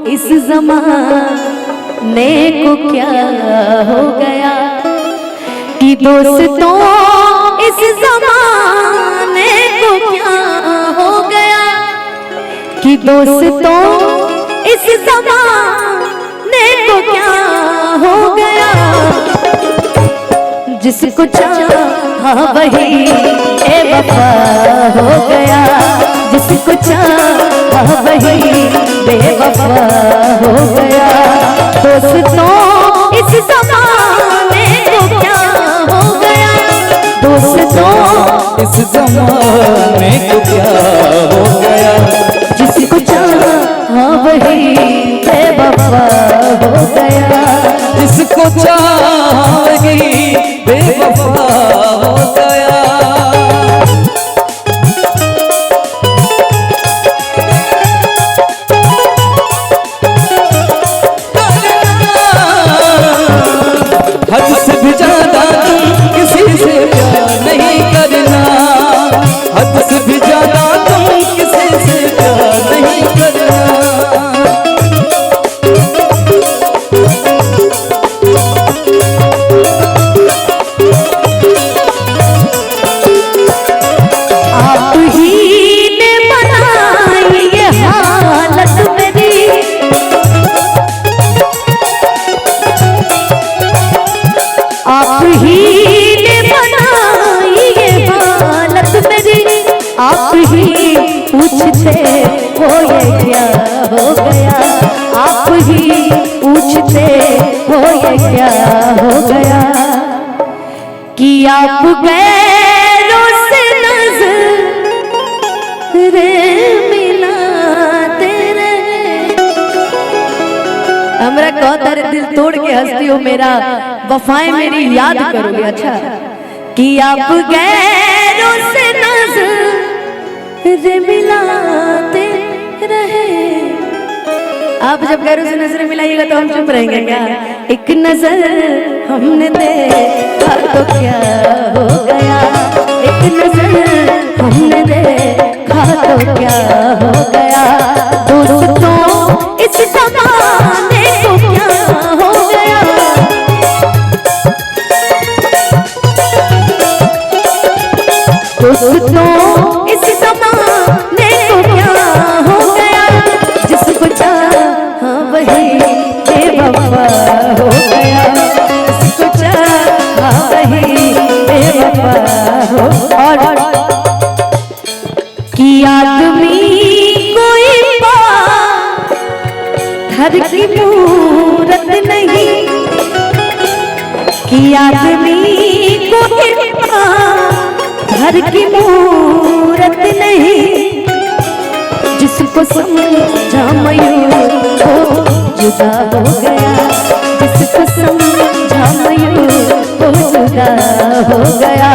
इस ज़माने को क्या हो गया कि दोस्तों इस ज़माने को क्या हो गया कि दोस्तों इस ज़माने को क्या हो गया। जिसको चाहा वही बेवफा हो गया, जिसको चाहा वही बेवफा हो गया। दोस्तों इस ज़माने को क्या हो गया, दोस्तों इस ज़माने को क्या हो गया। जिसको चाहा वही बेवफा हो गया, जिसको चाहेगी बेवफा हो गया। हद से भी ज्यादा तुम किसी से प्यार नहीं करना, हद से भी ज्यादा तुम किसी से प्यार नहीं करना। आप ही ने बनाई ये हालत मेरी, आप ही ने बनाई ये हालत मेरी। आप ही पूछते हो ये क्या हो गया, आप ही पूछते हो ये क्या हो गया कि आप गैरों से नज़रें मिलाते रहे। हमरा कहता रे दिल तोड़ के हंसती हो मेरा, वफाएं मेरी याद करोगे। अच्छा कि आप गैरों से नज़रें मिलाते रहे। आप जब गैरों से नजरें मिलाइएगा तो हम चुप रहेंगे क्या? एक नजर हमने देखा तो क्या हो गया, एक नजर हमने देखा तो क्या हो गया। दोस्तों इस ज़माने को क्या हो गया, दोस्तों इस ज़माने को क्या हो गया। जिसको चाहा वही बेवफा हो गया, जिसको चाहा वही बेवफा हो। और कि आदमी कोई पत्थर की मूरत नहीं, कि आदमी कोई पत्थर की मूरत नहीं। जिसको समझा मयूर वो जुदा हो गया, जिसको समझा मयूर वो जुदा हो गया।